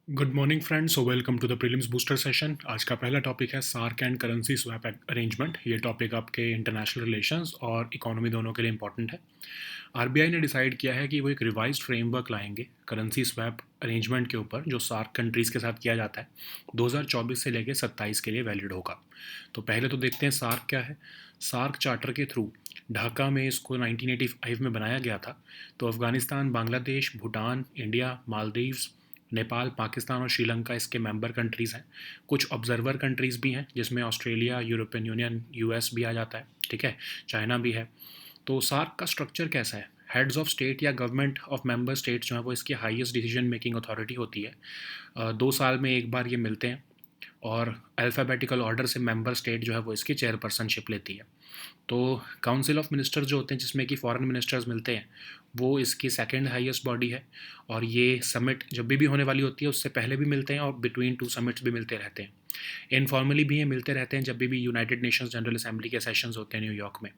Good morning friends, welcome to the prelims booster session. आज का पहला टॉपिक है SAARC and currency swap arrangement. ये टॉपिक आपके इंटरनेशनल रिलेशंस और इकोनॉमी दोनों के लिए इंपॉर्टेंट है। आरबीआई ने डिसाइड किया है कि वो एक रिवाइज्ड फ्रेमवर्क लाएंगे करेंसी स्वैप अरेंजमेंट के ऊपर, जो सार्क कंट्रीज़ के साथ किया जाता है। 2024 से लेकर 27 के लिए वैलिड होगा। तो पहले तो देखते हैं सार्क क्या है। सार्क चार्टर के थ्रू ढाका में इसको 1985 में बनाया गया था। तो अफ़गानिस्तान, बांग्लादेश, भूटान, इंडिया, मालदीव्स, नेपाल, पाकिस्तान और श्रीलंका इसके मेंबर कंट्रीज़ हैं। कुछ ऑब्जर्वर कंट्रीज़ भी हैं, जिसमें ऑस्ट्रेलिया, यूरोपियन यूनियन, यूएस भी आ जाता है। ठीक है, चाइना भी है। तो सार्क का स्ट्रक्चर कैसा है? हेड्स ऑफ स्टेट या गवर्नमेंट ऑफ मेंबर स्टेट्स जो है वो इसकी हाईएस्ट डिसीजन मेकिंग अथॉरिटी होती है। 2 साल में एक बार ये मिलते हैं और अल्फ़ाबेटिकल ऑर्डर से मेंबर स्टेट जो है वो इसकी चेयरपर्सनशिप लेती है। तो काउंसिल ऑफ मिनिस्टर जो होते हैं, जिसमें कि फॉरेन मिनिस्टर्स मिलते हैं, वो इसकी सेकंड हाईएस्ट बॉडी है। और ये समिट जब भी होने वाली होती है उससे पहले भी मिलते हैं और बिटवीन टू समिट्स भी मिलते रहते हैं। इनफॉर्मली भी ये मिलते रहते हैं जब भी यूनाइटेड नेशंस जनरल असेंबली के सेशंस होते हैं न्यूयॉर्क में।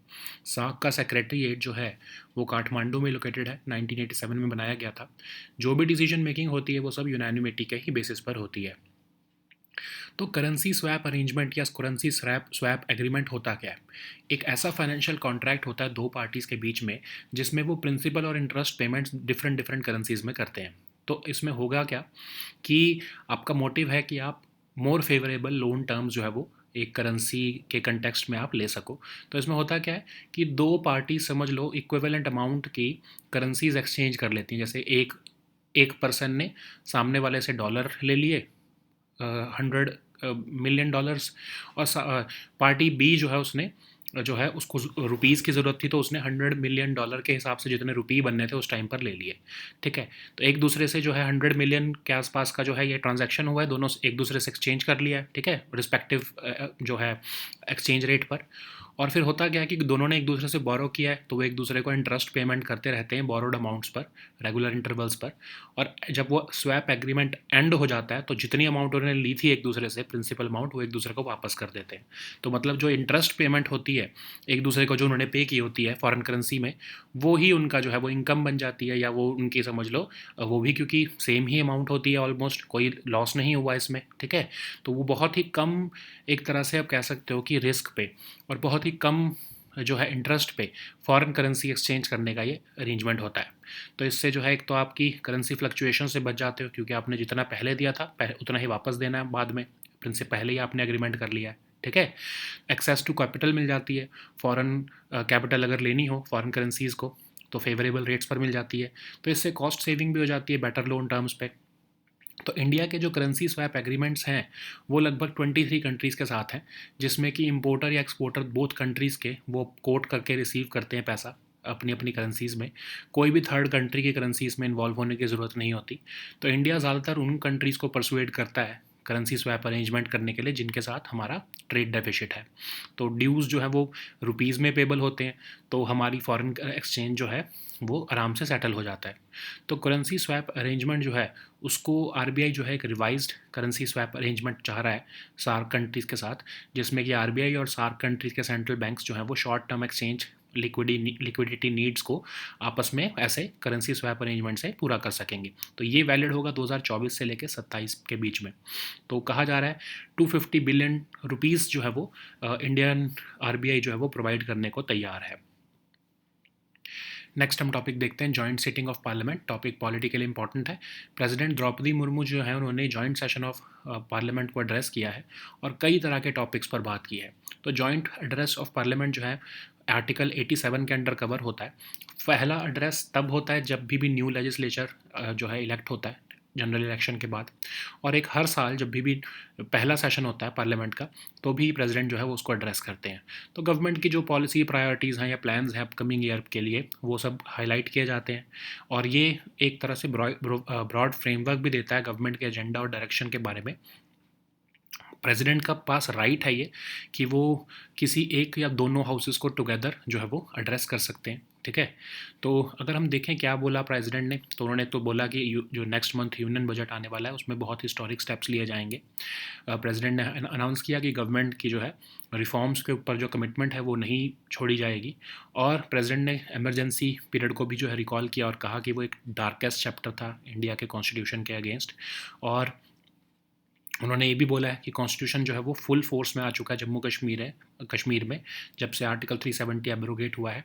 सार्क का सेक्रेटरीट जो है वो काठमांडू में लोकेटेड है। 1987 में बनाया गया था। जो भी डिसीजन मेकिंग होती है वो सब यूनानिमिटी के ही बेसिस पर होती है। तो करेंसी स्वैप अरेंजमेंट या करेंसी स्वैप स्वैप एग्रीमेंट होता क्या है? एक ऐसा फाइनेंशियल कॉन्ट्रैक्ट होता है दो पार्टीज़ के बीच में, जिसमें वो प्रिंसिपल और interest payments different different currencies में करते हैं। तो इसमें होगा क्या कि आपका मोटिव है कि आप मोर फेवरेबल लोन टर्म्स जो है वो एक करेंसी के कंटेक्स्ट में आप ले सको। तो इसमें होता क्या है कि दो पार्टी समझ लो इक्विवेलेंट अमाउंट की करेंसीज एक्सचेंज कर लेती हैं। जैसे एक एक पर्सन ने सामने वाले से डॉलर ले लिए 100 मिलियन डॉलर्स, और पार्टी बी जो है उसने जो है उसको रुपीज़ की ज़रूरत थी, तो उसने 100 मिलियन डॉलर के हिसाब से जितने रुपये बनने थे उस टाइम पर ले लिए। ठीक है, तो एक दूसरे से जो है 100 मिलियन के आसपास का जो है ये ट्रांजैक्शन हुआ है, दोनों एक दूसरे से एक्सचेंज कर लिया है। ठीक है, रिस्पेक्टिव जो है एक्सचेंज रेट पर। और फिर होता क्या है कि दोनों ने एक दूसरे से बोरो किया है, तो वो एक दूसरे को इंटरेस्ट पेमेंट करते रहते हैं बोरोड अमाउंट्स पर, रेगुलर इंटरवल्स पर। और जब वो स्वैप एग्रीमेंट एंड हो जाता है तो जितनी अमाउंट उन्होंने ली थी एक दूसरे से, प्रिंसिपल अमाउंट, वो एक दूसरे को वापस कर देते हैं। तो मतलब जो इंटरेस्ट पेमेंट होती है एक दूसरे को, जो उन्होंने पे की होती है फॉरेन करेंसी में, वो ही उनका जो है वो इनकम बन जाती है, या वो उनकी समझ लो वो भी, क्योंकि सेम ही अमाउंट होती है ऑलमोस्ट, कोई लॉस नहीं हुआ इसमें। ठीक है, तो वो बहुत ही कम, एक तरह से आप कह सकते हो कि रिस्क पे और बहुत ही कम जो है इंटरेस्ट पे फॉरेन करेंसी एक्सचेंज करने का ये अरेंजमेंट होता है। तो इससे जो है एक तो आपकी करेंसी फ्लक्चुएशन से बच जाते हो, क्योंकि आपने जितना पहले दिया था उतना ही वापस देना है बाद में, प्रिंस से पहले ही आपने एग्रीमेंट कर लिया है। ठीक है, एक्सेस टू कैपिटल मिल जाती है। फॉरेन कैपिटल अगर लेनी हो फॉरेन करेंसीज़ को तो फेवरेबल रेट्स पर मिल जाती है। तो इससे कॉस्ट सेविंग भी हो जाती है बेटर लोन टर्म्स पे। तो इंडिया के जो करेंसी स्वैप एग्रीमेंट्स हैं वो लगभग 23 कंट्रीज़ के साथ हैं, जिसमें कि इंपोर्टर या एक्सपोर्टर बोथ कंट्रीज़ के वो कोट करके रिसीव करते हैं पैसा अपनी अपनी करेंसीज़ में। कोई भी थर्ड कंट्री की करेंसी इसमें इन्वॉल्व होने की ज़रूरत नहीं होती। तो इंडिया ज़्यादातर उन कंट्रीज़ को परसुएड करता है करेंसी स्वैप अरेंजमेंट करने के लिए जिनके साथ हमारा ट्रेड डेफिसिट है। तो ड्यूज़ जो है वो रुपीज़ में पेबल होते हैं, तो हमारी फॉरेन एक्सचेंज जो है वो आराम से सेटल हो जाता है। तो करेंसी स्वैप अरेंजमेंट जो है उसको आरबीआई जो है एक रिवाइज्ड करेंसी स्वैप अरेंजमेंट चाह रहा है सार्क कंट्रीज़ के साथ, जिसमें कि आरबीआई और सार्क कंट्रीज़ के सेंट्रल बैंक्स जो हैं वो short term exchange liquidity needs को आपस में ऐसे करेंसी स्वैप अरेंजमेंट से पूरा कर सकेंगे। तो ये वैलिड होगा 2024 से लेकर 27 के बीच में। तो कहा जा रहा है 250 बिलियन रुपीज़ जो है वो इंडियन आरबीआई जो है वो प्रोवाइड करने को तैयार है। नेक्स्ट हम टॉपिक देखते हैं joint sitting of parliament. Topic politically important है। प्रेसिडेंट द्रौपदी मुर्मू जो है उन्होंने जॉइंट सेशन ऑफ पार्लियामेंट को एड्रेस किया है और कई तरह के टॉपिक्स पर बात की है। तो जॉइंट एड्रेस ऑफ पार्लियामेंट जो है आर्टिकल 87 के अंडर कवर होता है। पहला एड्रेस तब होता है जब भी न्यू लेजिस्लेचर जो है इलेक्ट होता है जनरल इलेक्शन के बाद, और एक हर साल जब भी पहला सेशन होता है पार्लियामेंट का तो भी प्रेसिडेंट जो है वो उसको एड्रेस करते हैं। तो गवर्नमेंट की जो पॉलिसी प्रायोरिटीज़ हैं या प्लान्स हैं अपकमिंग ईयर के लिए वो सब हाईलाइट किए जाते हैं। और ये एक तरह से ब्रॉड फ्रेमवर्क भी देता है गवर्नमेंट के एजेंडा और डायरेक्शन के बारे में। प्रेसिडेंट का पास राइट है ये कि वो किसी एक या दोनों हाउसेस को टुगेदर जो है वो एड्रेस कर सकते हैं। ठीक है। तो अगर हम देखें क्या बोला प्रेसिडेंट ने, तो उन्होंने तो बोला कि जो नेक्स्ट मंथ यूनियन बजट आने वाला है उसमें बहुत हिस्टोरिक स्टेप्स लिए जाएंगे। प्रेसिडेंट ने अनाउंस किया कि गवर्नमेंट की जो है रिफॉर्म्स के ऊपर जो कमिटमेंट है वो नहीं छोड़ी जाएगी। और प्रेसिडेंट ने इमरजेंसी पीरियड को भी जो है रिकॉल किया और कहा कि वो एक डार्केस्ट चैप्टर था इंडिया के कॉन्स्टिट्यूशन के अगेंस्ट। और उन्होंने ये भी बोला है कि कॉन्स्टिट्यूशन जो है वो फुल फोर्स में आ चुका है जम्मू कश्मीर में जब से आर्टिकल 370 एब्रोगेट हुआ है।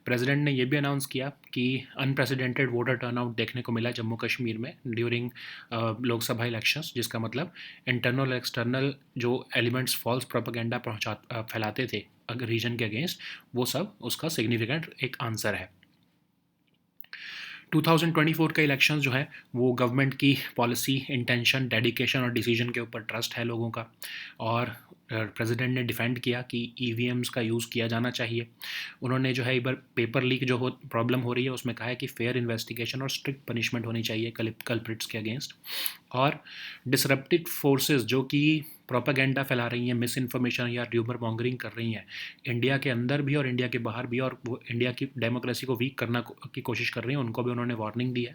प्रेसिडेंट ने ये भी अनाउंस किया कि अनप्रेसिडेंटेड वोटर टर्नआउट देखने को मिला जम्मू कश्मीर में ड्यूरिंग लोकसभा इलेक्शंस, जिसका मतलब इंटरनल और एक्सटर्नल जो एलिमेंट्स फॉल्स प्रोपेगेंडा फैलाते थे अगर रीजन के अगेंस्ट, वो सब उसका सिग्निफिकेंट एक आंसर है। 2024 का इलेक्शन जो है वो गवर्नमेंट की पॉलिसी, इंटेंशन, डेडिकेशन और डिसीजन के ऊपर ट्रस्ट है लोगों का। और प्रेसिडेंट ने डिफेंड किया कि ईवीएम्स का यूज़ किया जाना चाहिए। उन्होंने जो है एक बार पेपर लीक जो प्रॉब्लम हो रही है उसमें कहा है कि फेयर इन्वेस्टिगेशन और स्ट्रिक्ट पनिशमेंट होनी चाहिए कल्प्रिट्स के अगेंस्ट। और डिसरप्टिव फोर्सेस जो कि प्रोपेगेंडा फैला रही हैं, मिस इन्फॉर्मेशन या र्यूमर मॉन्गरिंग कर रही हैं इंडिया के अंदर भी और इंडिया के बाहर भी, और वो इंडिया की डेमोक्रेसी को वीक करना की कोशिश कर रही हैं, उनको भी उन्होंने वार्निंग दी है।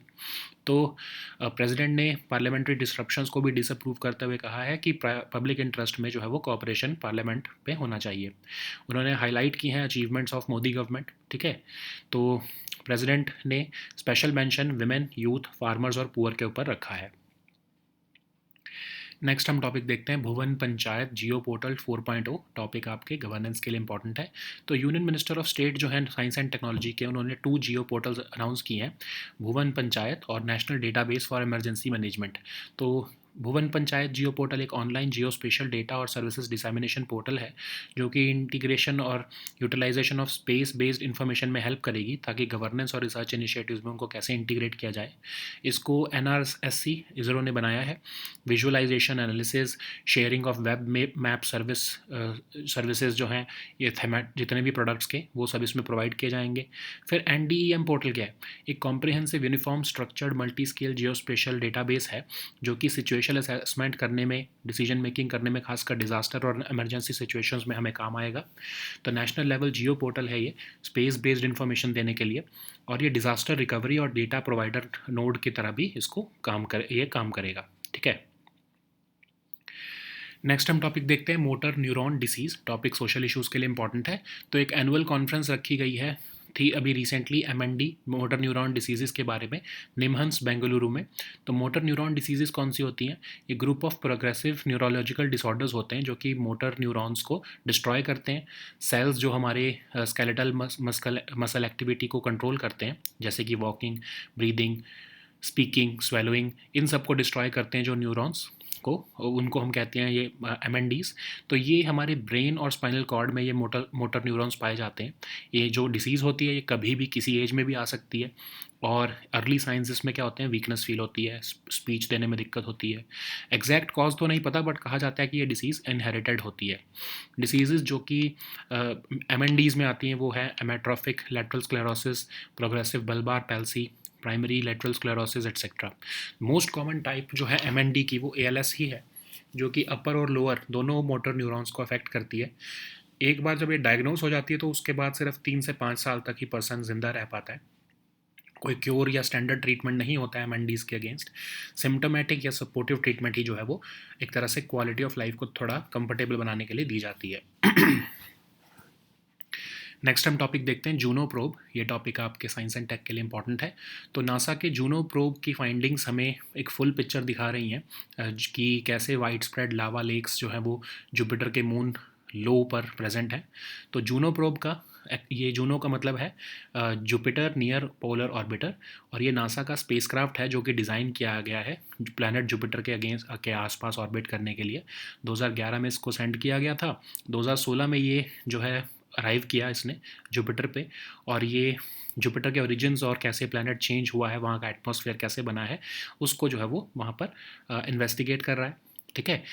तो प्रेसिडेंट ने पार्लियामेंट्री डिसरप्शंस को भी डिसअप्रूव करते हुए कहा है कि पब्लिक इंटरेस्ट में जो है वो कोऑपरेशन पार्लियामेंट पे होना चाहिए। उन्होंने हाईलाइट की हैं अचीवमेंट्स ऑफ मोदी गवर्नमेंट, ठीक है। तो प्रेसिडेंट ने special mention women, youth, farmers और पुअर के ऊपर रखा है। नेक्स्ट हम टॉपिक देखते हैं Bhuvan panchayat geo portal 4.0। Topic आपके गवर्नेंस के लिए इंपॉर्टेंट है। तो यूनियन मिनिस्टर ऑफ स्टेट जो है साइंस एंड टेक्नोलॉजी के, उन्होंने 2 जियो पोर्टल्स अनाउंस किए हैं, भुवन पंचायत और national database for emergency management. तो भुवन पंचायत जियो पोर्टल एक ऑनलाइन जियो स्पेशल डेटा और सर्विसेज डिसैमिनेशन पोर्टल है जो कि इंटीग्रेशन और utilization of space based information में हेल्प करेगी ताकि गवर्नेंस और रिसर्च इनिशिएटिव्स में उनको कैसे इंटीग्रेट किया जाए। इसको NRSC इसरो ने बनाया है। Visualization, analysis, sharing of web map services जो हैं ये जितने भी प्रोडक्ट्स के वो सब इसमें प्रोवाइड किए जाएंगे। फिर NDEM पोर्टल क्या है? एक comprehensive uniform structured multi scale geospatial database है जो कि सिचुएशनल असेसमेंट करने में, डिसीजन मेकिंग करने में, खासकर डिजास्टर और इमरजेंसी सिचुएशंस में हमें काम आएगा। तो नेशनल लेवल जियो पोर्टल है ये, स्पेस बेस्ड इंफॉर्मेशन देने के लिए, और ये डिजास्टर रिकवरी और डेटा प्रोवाइडर नोड की तरह भी इसको काम करेगा, ठीक है। नेक्स्ट हम टॉपिक देखते हैं motor neuron disease. Topic social issues के लिए इंपॉर्टेंट है। तो एक एनुअल कॉन्फ्रेंस रखी गई है थी अभी recently MND motor neuron disease के बारे में, निमहंस बेंगलुरु में। तो मोटर न्यूरॉन डिसीज़ कौन सी होती हैं? ये group of progressive neurological disorders होते हैं जो कि मोटर न्यूरॉन्स को डिस्ट्रॉय करते हैं। सेल्स जो हमारे स्केलेटल मसल एक्टिविटी को कंट्रोल करते हैं, जैसे कि वॉकिंग, ब्रीदिंग, स्पीकिंग, स्वेलोइंग, इन सब को डिस्ट्रॉय करते हैं जो न्यूरॉन्स को, उनको हम कहते हैं ये MNDs। तो ये हमारे ब्रेन और स्पाइनल कॉर्ड में ये मोटर न्यूरॉन्स पाए जाते हैं। ये जो डिसीज़ होती है ये कभी भी किसी एज में भी आ सकती है। और अर्ली साइंस इसमें क्या होते हैं? वीकनेस फील होती है, स्पीच देने में दिक्कत होती है। एग्जैक्ट कॉज तो नहीं पता, बट कहा जाता है कि ये डिसीज़ इनहेरिटेड होती है। डिसीज़ जो कि MNDs में आती हैं वो है amyotrophic lateral sclerosis, progressive bulbar palsy, primary lateral sclerosis etcetera. Most common type जो है MND की वो ALS ही है, जो कि अपर और लोअर दोनों मोटर न्यूरॉन्स को अफेक्ट करती है। एक बार जब ये डायग्नोज हो जाती है तो उसके बाद सिर्फ 3 से 5 साल तक ही पर्सन जिंदा रह पाता है। कोई क्योर या स्टैंडर्ड ट्रीटमेंट नहीं होता है MNDs के अगेंस्ट। सिम्टोमेटिक या सपोर्टिव ट्रीटमेंट ही जो है वो एक तरह से क्वालिटी ऑफ लाइफ को थोड़ा कंफर्टेबल बनाने के लिए दी जाती है। नेक्स्ट हम टॉपिक देखते हैं जूनो प्रोब। ये टॉपिक आपके साइंस एंड टेक के लिए इंपॉर्टेंट है। तो नासा के जूनो प्रोब की फाइंडिंग्स हमें एक फुल पिक्चर दिखा रही हैं कि कैसे वाइड स्प्रेड लावा लेक्स जो है वो जुपिटर के मून लो पर प्रेजेंट है। तो जूनो प्रोब का ये जूनो का मतलब है जुपिटर नियर पोलर ऑर्बिटर, और ये नासा का स्पेसक्राफ्ट है जो कि डिज़ाइन किया गया है प्लैनेट जुपिटर के अगेंस्ट के आसपास ऑर्बिट करने के लिए। 2011 में इसको सेंड किया गया था। 2016 में ये जो है अराइव किया इसने जुपिटर पे, और ये जुपिटर के ओरिजिन्स और कैसे प्लैनेट चेंज हुआ है, वहाँ का एटमॉस्फेयर कैसे बना है, उसको जो है वो वहाँ पर इन्वेस्टिगेट कर रहा है, ठीक है।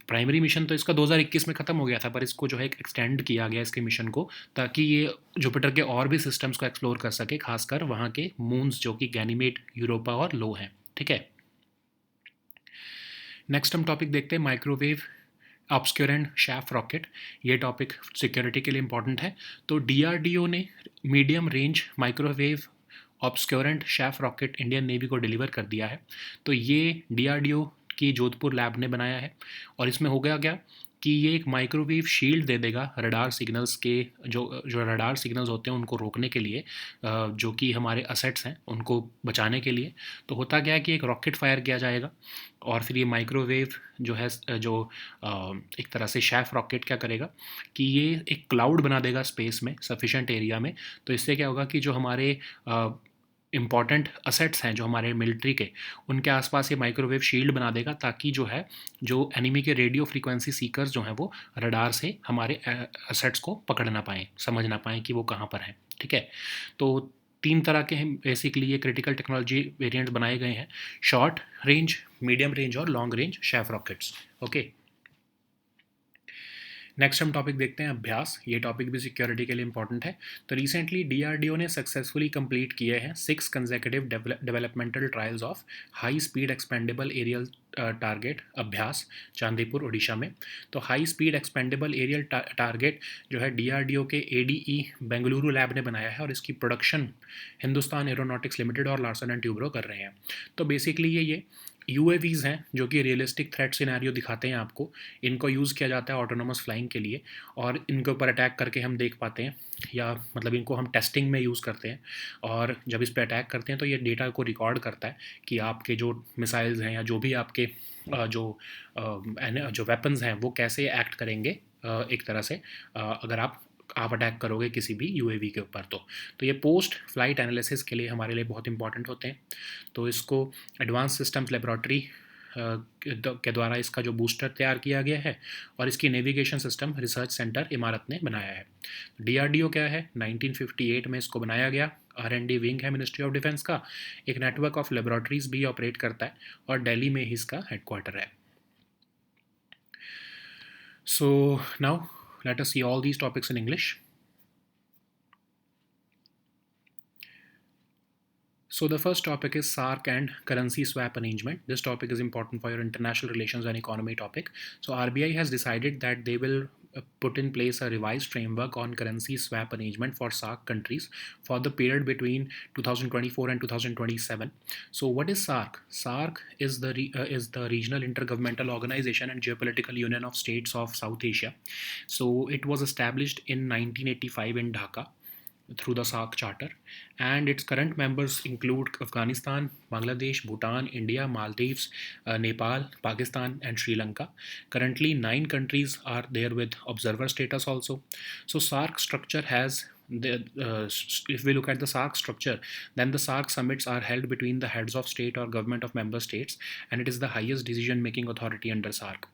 प्राइमरी मिशन तो इसका 2021 में ख़त्म हो गया था, पर इसको जो है एक्सटेंड किया गया इसके मिशन को, ताकि ये जुपिटर के और भी सिस्टम्स को एक्सप्लोर कर सके, खासकर वहाँ के मून्स जो कि गैनीमेड, यूरोपा और लो हैं, ठीक है। नेक्स्ट हम टॉपिक देखते हैं माइक्रोवेव ऑब्सक्योरेंट शैफ रॉकेट, ये टॉपिक सिक्योरिटी के लिए इंपॉर्टेंट है। तो डीआरडीओ ने medium range microwave obscurant chaff rocket Indian navy को डिलीवर कर दिया है। तो ये डीआरडीओ की जोधपुर लैब ने बनाया है, और इसमें हो गया क्या कि ये एक माइक्रोवेव शील्ड दे देगा रडार सिग्नल्स के, जो जो रडार सिग्नल्स होते हैं उनको रोकने के लिए, जो कि हमारे असेट्स हैं उनको बचाने के लिए। तो होता क्या है कि एक रॉकेट फायर किया जाएगा, और फिर ये माइक्रोवेव जो है जो एक तरह से शैफ रॉकेट क्या करेगा कि ये एक क्लाउड बना देगा स्पेस में सफिशेंट एरिया में। तो इससे क्या होगा कि जो हमारे इम्पॉर्टेंट असेट्स हैं जो हमारे मिलिट्री के, उनके आसपास ये माइक्रोवेव शील्ड बना देगा, ताकि जो है जो एनिमी के रेडियो फ्रीक्वेंसी सीकर्स जो हैं वो रडार से हमारे असेट्स को पकड़ ना पाएँ, समझ ना पाएँ कि वो कहाँ पर हैं। ठीक है, तो 3 तरह के हैं बेसिकली ये क्रिटिकल टेक्नोलॉजी वेरिएंट्स बनाए गए हैं: शॉर्ट रेंज, मीडियम रेंज और long range chef rockets. Okay, next हम टॉपिक देखते हैं अभ्यास। ये टॉपिक भी सिक्योरिटी के लिए इंपॉर्टेंट है। तो रिसेंटली डीआरडीओ ने सक्सेसफुली कंप्लीट किए हैं 6 consecutive developmental trials of high speed expendable aerial target Abhyas, Chandipur Orissa में। तो high speed expendable aerial target जो है डीआरडीओ के एडीई बेंगलुरु लैब ने बनाया है, और इसकी प्रोडक्शन हिंदुस्तान एरोनॉटिक्स लिमिटेड और लार्सन एंड ट्यूब्रो कर रहे हैं। तो बेसिकली ये यूएवीज़ हैं जो कि रियलिस्टिक थ्रेट सिनेरियो दिखाते हैं आपको। इनको यूज़ किया जाता है ऑटोनोमस फ्लाइंग के लिए, और इनके ऊपर अटैक करके हम देख पाते हैं, या मतलब इनको हम टेस्टिंग में यूज़ करते हैं। और जब इस पर अटैक करते हैं तो ये डेटा को रिकॉर्ड करता है कि आपके जो मिसाइल्स हैं या जो भी आपके जो वेपन्स हैं वो कैसे एक्ट करेंगे एक तरह से, अगर आप अटैक करोगे किसी भी यूएवी के ऊपर। तो ये पोस्ट फ्लाइट एनालिसिस के लिए हमारे लिए बहुत इंपॉर्टेंट होते हैं। तो इसको एडवांस सिस्टम्स लेबॉरेटरी के द्वारा इसका जो बूस्टर तैयार किया गया है, और इसकी नेविगेशन सिस्टम रिसर्च सेंटर इमारत ने बनाया है। डीआरडीओ क्या है, 1958 में इसको बनाया गया। आर&डी विंग है मिनिस्ट्री ऑफ डिफेंस का। एक नेटवर्क ऑफ लेबॉरेटरीज भी ऑपरेट करता है, और दिल्ली में ही इसका हेडक्वार्टर है। So now let us see all these topics in English. So the first topic is SARC and currency swap arrangement. This topic is important for your international relations and economy topic. So RBI has decided that they will put in place a revised framework on currency swap arrangement for SARC countries for the period between 2024 and 2027. So what is SARC? SARC is the regional intergovernmental organization and geopolitical union of states of South Asia. So it was established in 1985 in Dhaka through the SARC Charter, and its current members include Afghanistan, Bangladesh, Bhutan, India, Maldives, Nepal, Pakistan, and Sri Lanka. Currently, 9 countries are there with observer status also. So SARC structure has if we look at the SARC structure, then the SARC summits are held between the heads of state or government of member states, and it is the highest decision-making authority under SARC.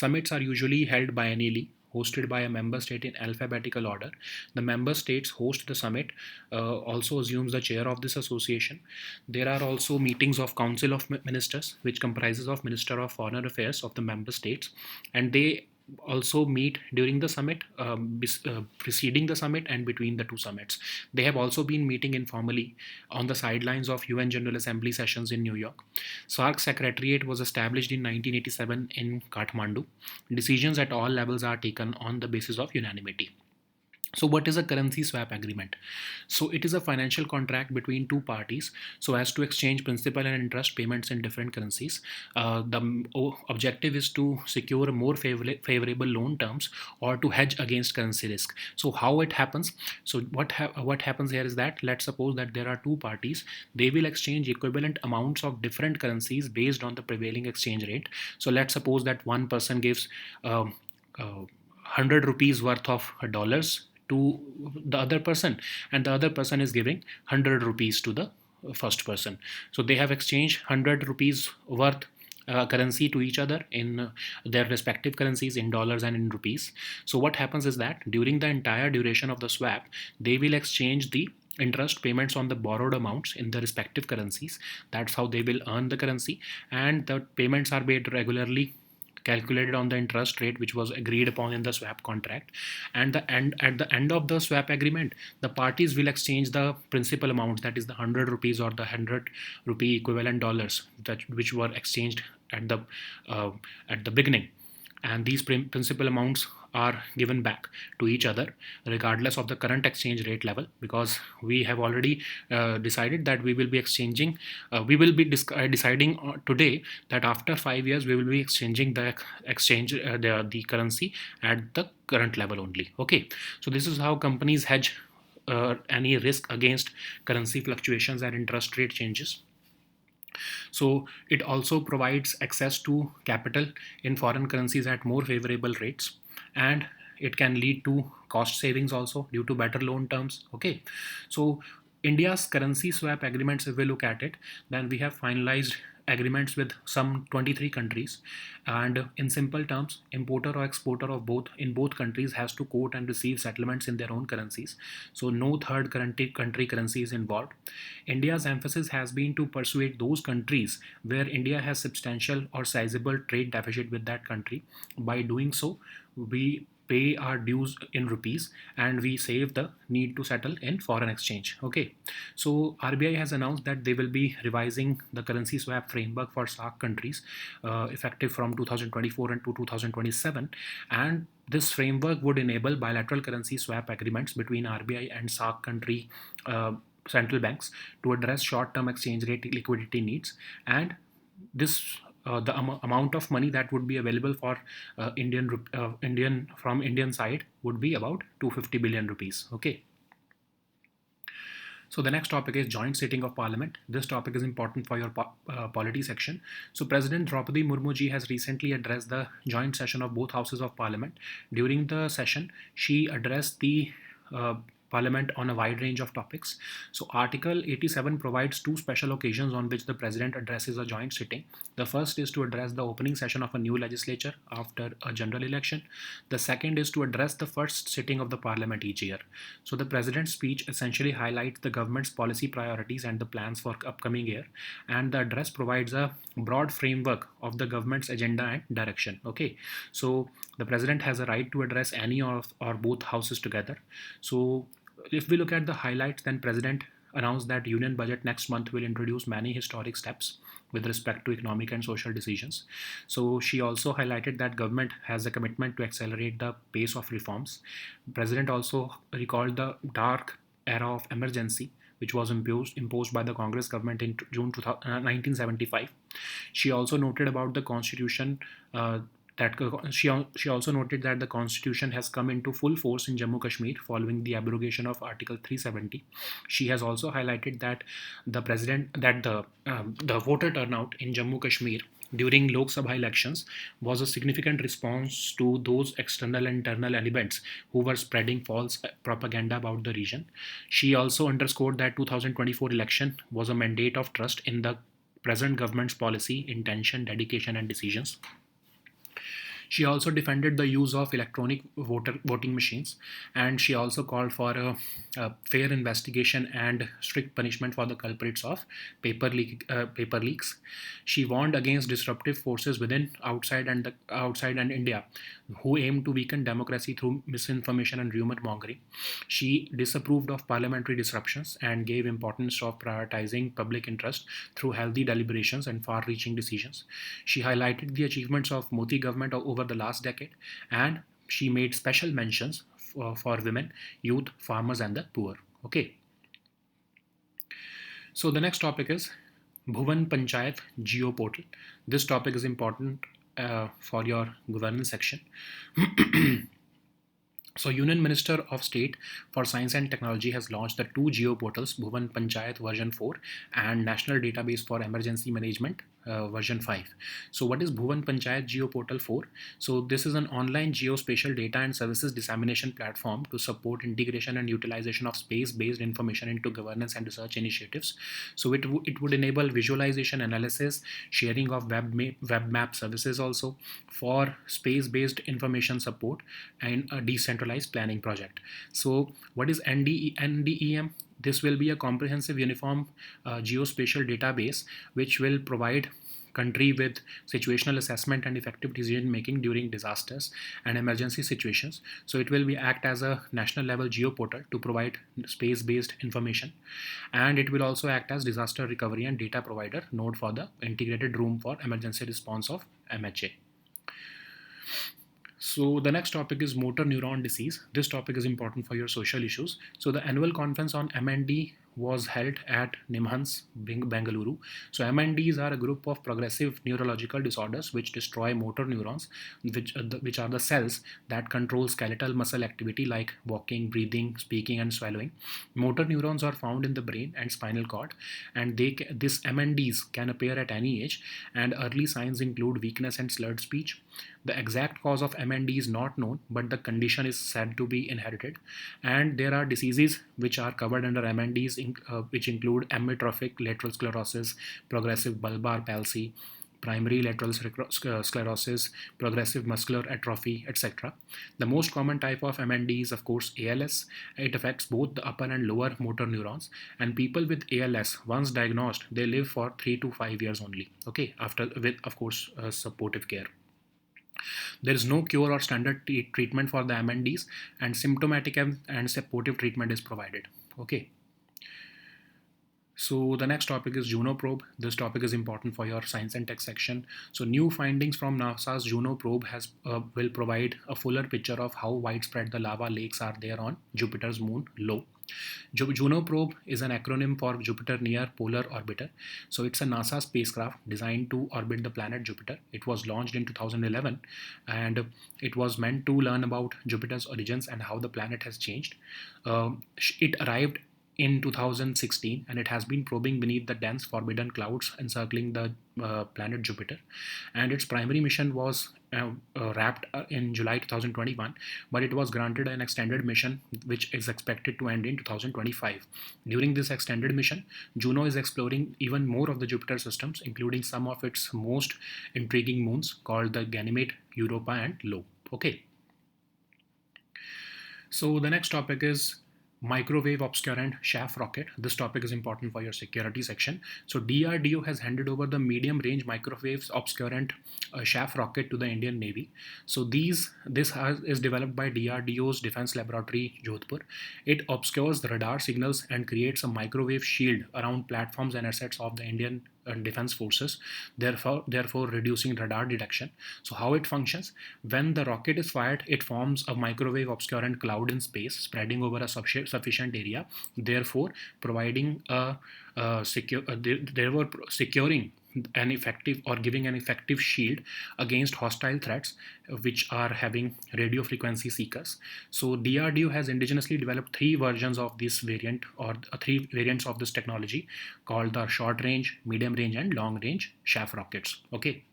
Summits are usually held biennially, hosted by a member state in alphabetical order. The member states host the summit, also assumes the chair of this association. There are also meetings of Council of Ministers, which comprises of Minister of Foreign Affairs of the member states, and they also meet during the summit, preceding the summit, and between the two summits. They have also been meeting informally on the sidelines of UN General Assembly sessions in New York. SARC Secretariat was established in 1987 in Kathmandu. Decisions at all levels are taken on the basis of unanimity. So what is a currency swap agreement? So it is a financial contract between two parties so as to exchange principal and interest payments in different currencies. The objective is to secure more favorable loan terms or to hedge against currency risk. So how it happens? So what happens here is that, let's suppose that there are two parties. They will exchange equivalent amounts of different currencies based on the prevailing exchange rate. So let's suppose that one person gives 100 rupees worth of dollars to the other person, and the other person is giving 100 rupees to the first person. So they have exchanged 100 rupees worth currency to each other in their respective currencies, in dollars and in rupees. So what happens is that during the entire duration of the swap, they will exchange the interest payments on the borrowed amounts in the respective currencies. That's how they will earn the currency, and the payments are made regularly, calculated on the interest rate which was agreed upon in the swap contract. And at the end of the swap agreement, the parties will exchange the principal amounts, that is the 100 rupees or the 100 rupee equivalent dollars, that which were exchanged at the beginning. and these principal amounts are given back to each other regardless of the current exchange rate level, because we have already decided that we will be exchanging we will be deciding today that after 5 years we will be exchanging the exchange the currency at the current level only. Okay, so this is how companies hedge any risk against currency fluctuations and interest rate changes. So it also provides access to capital in foreign currencies at more favorable rates, and it can lead to cost savings also due to better loan terms. Okay, so India's currency swap agreements, if we look at it, then we have finalized agreements with some 23 countries, and in simple terms, importer or exporter of both in both countries has to quote and receive settlements in their own currencies, so no third country currency is involved. India's emphasis has been to persuade those countries where India has substantial or sizable trade deficit with that country. By doing so, we pay our dues in rupees and we save the need to settle in foreign exchange. Okay, so RBI has announced that they will be revising the currency swap framework for SAARC countries effective from 2024 and to 2027, and this framework would enable bilateral currency swap agreements between RBI and SAARC country central banks to address short-term exchange rate liquidity needs, and this the amount of money that would be available for Indian side would be about 250 billion rupees. Okay. So the next topic is joint sitting of parliament. This topic is important for your polity section. So President Draupadi Murmu ji has recently addressed the joint session of both houses of parliament. During the session, she addressed the parliament on a wide range of topics. So Article 87 provides two special occasions on which the president addresses a joint sitting. The first is to address the opening session of a new legislature after a general election. The second is to address the first sitting of the parliament each year. So the president's speech essentially highlights the government's policy priorities and the plans for upcoming year, and the address provides a broad framework of the government's agenda and direction. Okay, so the president has a right to address any of or both houses together. So if we look at the highlights, then president announced that union budget next month will introduce many historic steps with respect to economic and social decisions. So she also highlighted that government has a commitment to accelerate the pace of reforms. President also recalled the dark era of emergency which was imposed by the Congress government in June 1975. She also noted about the constitution that she also noted that the constitution has come into full force in Jammu Kashmir following the abrogation of Article 370. She has also highlighted that the voter turnout in Jammu Kashmir during Lok Sabha elections was a significant response to those external and internal elements who were spreading false propaganda about the region. She also underscored that 2024 election was a mandate of trust in the present government's policy, intention, dedication, and decisions. She also defended the use of electronic voting machines, and she also called for a fair investigation and strict punishment for the culprits of paper leaks. She warned against disruptive forces within, outside and India, who aim to weaken democracy through misinformation and rumor mongering. She disapproved of parliamentary disruptions and gave importance of prioritizing public interest through healthy deliberations and far-reaching decisions. She highlighted the achievements of Modi government over the last decade, and she made special mentions for women, youth, farmers, and the poor. Okay. So the next topic is Bhuvan Panchayat Geo Portal. This topic is important for your governance section. So, Union Minister of State for Science and Technology has launched the two geo portals, Bhuvan Panchayat version 4 and National Database for Emergency Management version 5. So, what is Bhuvan Panchayat Geo Portal 4? So, this is an online geospatial data and services dissemination platform to support integration and utilization of space-based information into governance and research initiatives. So, it would enable visualization, analysis, sharing of web map services also for space-based information support and a decentralized planning project. So what is NDEM? This will be a comprehensive uniform geospatial database which will provide country with situational assessment and effective decision making during disasters and emergency situations. So it will be act as a national level geoportal to provide space based information, and it will also act as disaster recovery and data provider node for the integrated room for emergency response of MHA. So the next topic is motor neuron disease. This topic is important for your social issues. So the annual conference on MND was held at Nimhans, Bengaluru. So MNDs are a group of progressive neurological disorders which destroy motor neurons, which are the cells that control skeletal muscle activity like walking, breathing, speaking, and swallowing. Motor neurons are found in the brain and spinal cord, and this MNDs can appear at any age. And early signs include weakness and slurred speech. The exact cause of MND is not known, but the condition is said to be inherited. And there are diseases which are covered under MNDs, which include amyotrophic lateral sclerosis, progressive bulbar palsy, primary lateral sclerosis, progressive muscular atrophy, etc. The most common type of MND is, of course, ALS. It affects both the upper and lower motor neurons. And people with ALS, once diagnosed, they live for 3 to 5 years only. Okay, after with, of course, supportive care. There is no cure or standard treatment for the MNDs, and symptomatic and supportive treatment is provided. Okay. So the next topic is Juno probe. This topic is important for your science and tech section. So new findings from NASA's Juno probe will provide a fuller picture of how widespread the lava lakes are there on Jupiter's moon Io. Juno probe is an acronym for Jupiter Near Polar Orbiter. So it's a NASA spacecraft designed to orbit the planet Jupiter. It was launched in 2011, and it was meant to learn about Jupiter's origins and how the planet has changed. It arrived in 2016, and it has been probing beneath the dense forbidden clouds encircling the planet Jupiter. And its primary mission was wrapped in July 2021, but it was granted an extended mission which is expected to end in 2025. During this extended mission, Juno is exploring even more of the Jupiter systems, including some of its most intriguing moons called the Ganymede, Europa, and Io. Okay. So the next topic is microwave obscurant chaff rocket. This topic is important for your security section. So DRDO has handed over the medium range microwave obscurant chaff rocket to the Indian Navy. So this is developed by DRDO's Defense Laboratory, Jodhpur. It obscures the radar signals and creates a microwave shield around platforms and assets of the Indian defense forces, therefore reducing radar detection. So how it functions: when the rocket is fired, it forms a microwave obscurant cloud in space, spreading over a sufficient area, therefore providing securing an effective or giving an effective shield against hostile threats which are having radio frequency seekers. So DRDO has indigenously developed three versions of this variant, or three variants of this technology, called the short range, medium range, and long range chaff rockets. Okay.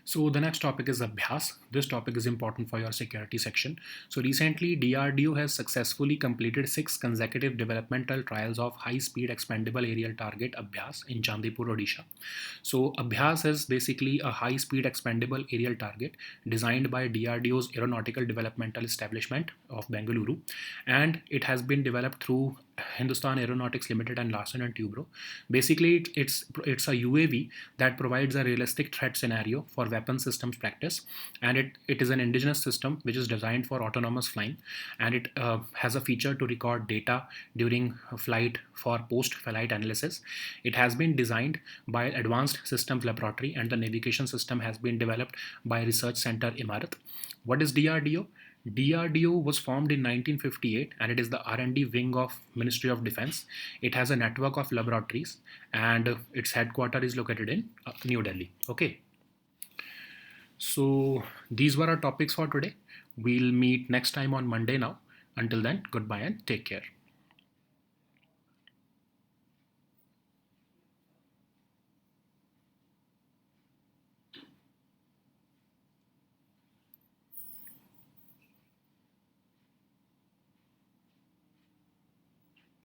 So the next topic is Abhyas. This topic is important for your security section. So recently, DRDO has successfully completed 6 consecutive developmental trials of high-speed expandable aerial target Abhyas in Chandipur, Odisha. So Abhyas is basically a high-speed expandable aerial target designed by DRDO's Aeronautical Developmental Establishment of Bengaluru, and it has been developed through Hindustan Aeronautics Limited and Larsen and Toubro. Basically, it's a UAV that provides a realistic threat scenario for weapon systems practice, and it is an indigenous system which is designed for autonomous flying, and it has a feature to record data during flight for post-flight analysis. It has been designed by Advanced Systems Laboratory, and the navigation system has been developed by Research Center Imarat. What is DRDO? DRDO was formed in 1958, and it is the R&D wing of Ministry of Defense. It has a network of laboratories, and its headquarters is located in New Delhi. Okay. So these were our topics for today. We'll meet next time on Monday now. Until then, goodbye and take care.